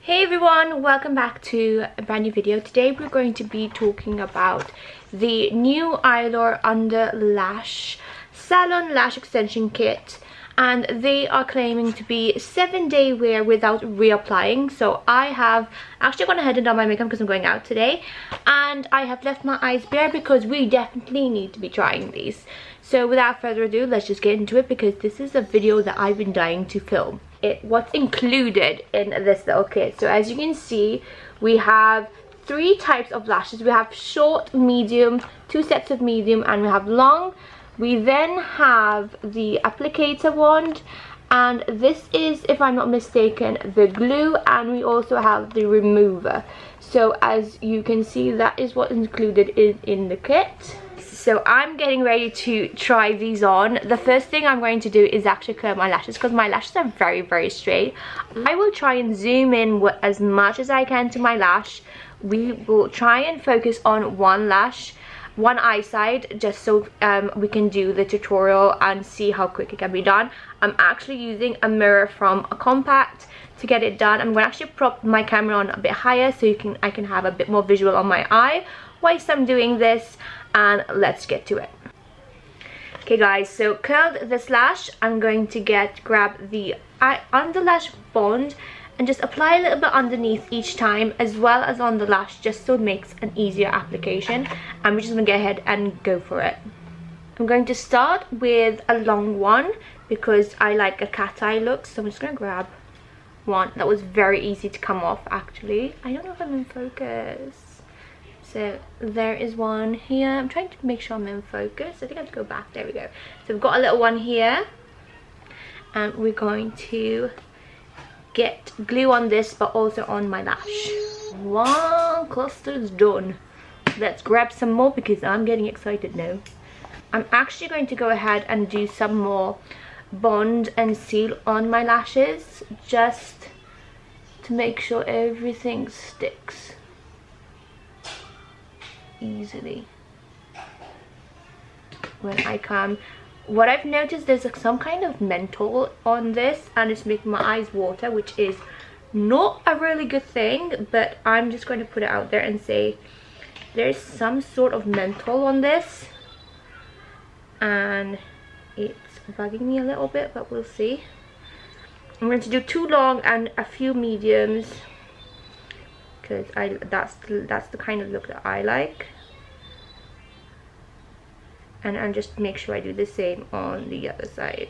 Hey everyone, welcome back to a brand new video. Today we're going to be talking about the new EYLURE Underlash Salon Lash Extension Kit, and they are claiming to be 7-day wear without reapplying. So I have actually gone ahead and done my makeup because I'm going out today, and I have left my eyes bare because we definitely need to be trying these. So without further ado, let's just get into it because this is a video that I've been dying to film. What's included in this little kit. So as you can see, we have 3 types of lashes. We have short, medium, 2 sets of medium, and we have long. We then have the applicator wand, and this is, if I'm not mistaken, the glue, and we also have the remover. So as you can see, that is what is included in the kit. So I'm getting ready to try these on. The first thing I'm going to do is actually curl my lashes because my lashes are very straight. I will try and zoom in as much as I can to my lash. We will try and focus on one lash, one eye side, just so we can do the tutorial and see how quick it can be done. I'm actually using a mirror from a compact to get it done. I'm going to actually prop my camera on a bit higher so I can have a bit more visual on my eye whilst I'm doing this. And let's get to it. Okay guys, so curled this lash, I'm going to grab the underlash bond and just apply a little bit underneath each time, as well as on the lash, just so it makes an easier application. And we're just going to go ahead and go for it. I'm going to start with a long one because I like a cat eye look, so I'm just going to grab one. That was very easy to come off actually. I don't know if I'm in focus. So there is one here. I'm trying to make sure I'm in focus. I think I have to go back. There we go. So we've got a little one here, and we're going to get glue on this, but also on my lash. One cluster is done. Let's grab some more because I'm getting excited now. I'm actually going to go ahead and do some more bond and seal on my lashes, just to make sure everything sticks easily when I come. What I've noticed, there's some kind of menthol on this and it's making my eyes water, which is not a really good thing, but I'm just going to put it out there and say there's some sort of menthol on this and it's bugging me a little bit, but we'll see. I'm going to do 2 long and a few mediums because that's the kind of look that I like, and just make sure I do the same on the other side.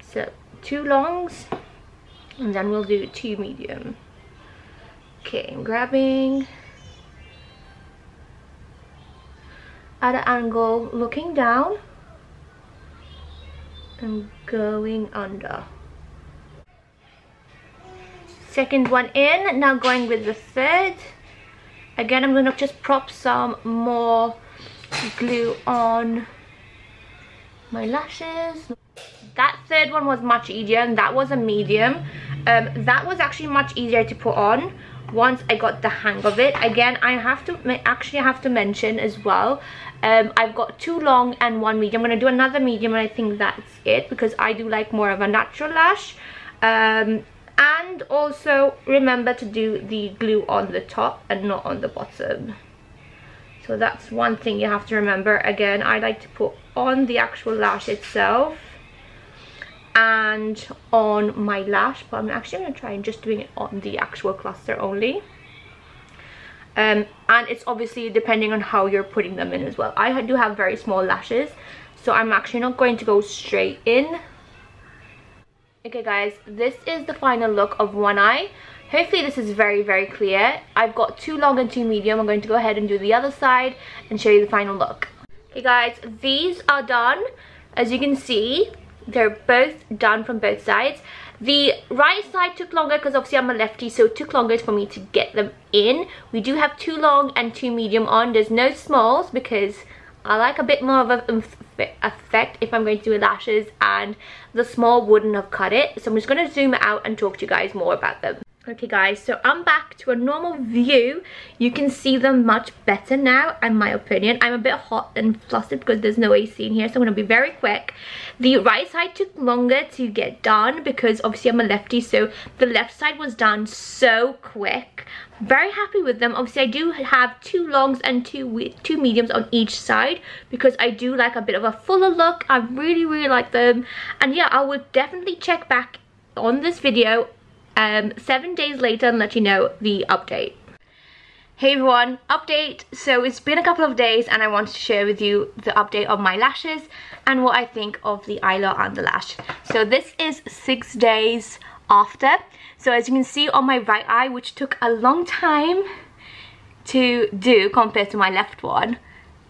So 2 longs and then we'll do 2 medium. Okay, I'm grabbing at an angle, looking down and going under. Second one in, now going with the third. Again, I'm going to just prop some more glue on my lashes. That third one was much easier, and that was a medium. That was actually much easier to put on once I got the hang of it. Again, I have to mention as well, I've got 2 long and 1 medium. I'm going to do another medium, and I think that's it because I do like more of a natural lash. And also remember to do the glue on the top and not on the bottom. So that's one thing you have to remember. Again, I like to put on the actual lash itself and on my lash, but I'm actually going to try and just doing it on the actual cluster only. And it's obviously depending on how you're putting them in as well. I do have very small lashes, so I'm actually not going to go straight in. Okay guys, this is the final look of one eye. Hopefully this is very clear. I've got 2 long and 2 medium. I'm going to go ahead and do the other side and show you the final look. Okay guys, these are done. As you can see, they're both done from both sides. The right side took longer because obviously I'm a lefty, so it took longer for me to get them in. We do have 2 long and 2 medium on. There's no smalls because I like a bit more of an effect if I'm going to do lashes, and the small wouldn't have cut it. So I'm just going to zoom out and talk to you guys more about them. Okay guys, so I'm back to a normal view. You can see them much better now, in my opinion. I'm a bit hot and flustered because there's no AC in here, so I'm going to be very quick. The right side took longer to get done because obviously I'm a lefty, so the left side was done so quick. Very happy with them. Obviously I do have 2 longs and two mediums on each side because I do like a bit of a fuller look. I really like them, and yeah, I would definitely check back on this video 7 days later and let you know the update. Hey everyone, update. So it's been a couple of days and I wanted to share with you the update of my lashes and what I think of the EYLURE Underlash. So this is 6 days after. So as you can see on my right eye, which took a long time to do compared to my left one,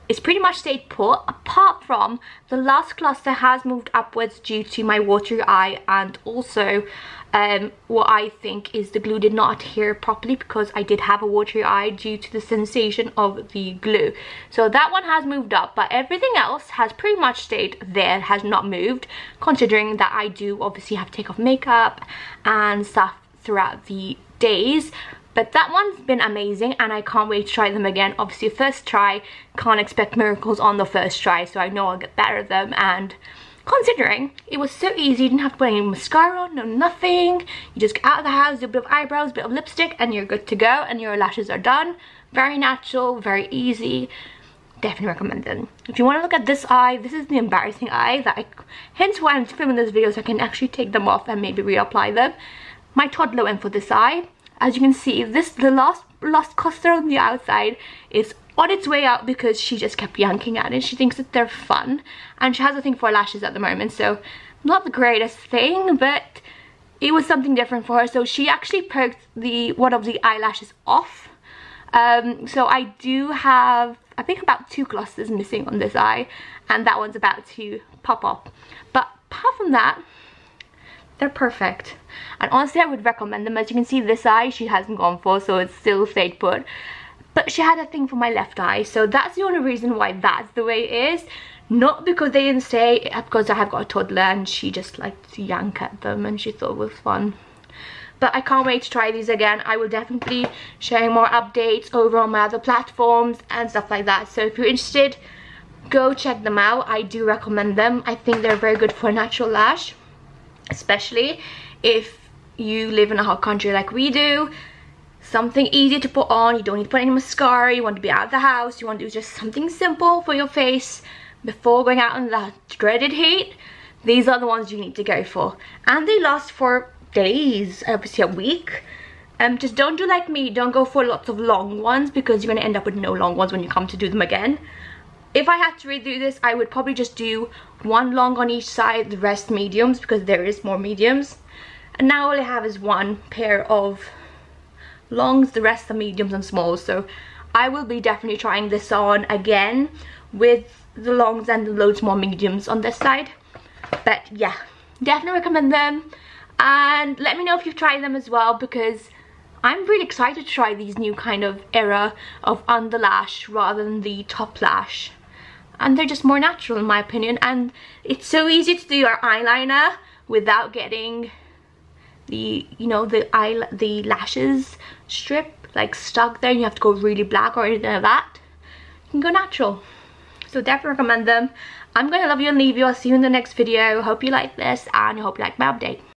it's pretty much stayed put, apart from the last cluster has moved upwards due to my watery eye, and also what I think is the glue did not adhere properly because I did have a watery eye due to the sensation of the glue. So that one has moved up, but everything else has pretty much stayed there, has not moved, considering that I do obviously have to take off makeup and stuff throughout the days. But that one's been amazing and I can't wait to try them again. Obviously first try, can't expect miracles on the first try, so I know I'll get better at them. And considering it was so easy, you didn't have to put any mascara on, no nothing. You just get out of the house, do a bit of eyebrows, a bit of lipstick, and you're good to go, and your lashes are done. Very natural, very easy. Definitely recommend them. If you want to look at this eye, this is the embarrassing eye that hence why I'm filming this video, so I can actually take them off and maybe reapply them. My toddler went for this eye. As you can see, the last cluster on the outside is on its way out because she just kept yanking at it. She thinks that they're fun, and she has a thing for lashes at the moment, so not the greatest thing, but it was something different for her. So she actually poked one of the eyelashes off. So I do have, I think, about 2 clusters missing on this eye, and that one's about to pop up. But apart from that, they're perfect, and honestly I would recommend them. As you can see, this eye she hasn't gone for, so it's still stayed put, but she had a thing for my left eye, so that's the only reason why that's the way it is. Not because they didn't stay, because I have got a toddler and she just liked to yank at them and she thought it was fun. But I can't wait to try these again. I will definitely be sharing more updates over on my other platforms and stuff like that, so if you're interested, go check them out. I do recommend them. I think they're very good for a natural lash, especially if you live in a hot country like we do. Something easy to put on, you don't need to put any mascara, you want to be out of the house, you want to do just something simple for your face before going out in the dreaded heat. These are the ones you need to go for, and they last for days, obviously a week. Just don't do like me, don't go for lots of long ones because you're going to end up with no long ones when you come to do them again. If I had to redo this, I would probably just do 1 long on each side, the rest mediums, because there is more mediums. And now all I have is 1 pair of longs, the rest are mediums and smalls. So I will be definitely trying this on again with the longs and loads more mediums on this side. But yeah, definitely recommend them. And let me know if you've tried them as well, because I'm really excited to try these new kind of era of underlash rather than the top lash. And they're just more natural in my opinion, and it's so easy to do your eyeliner without getting the, you know, the lashes strip like stuck there and you have to go really black or anything like that. You can go natural. So definitely recommend them. I'm gonna love you and leave you. I'll see you in the next video. Hope you like this and I hope you like my update.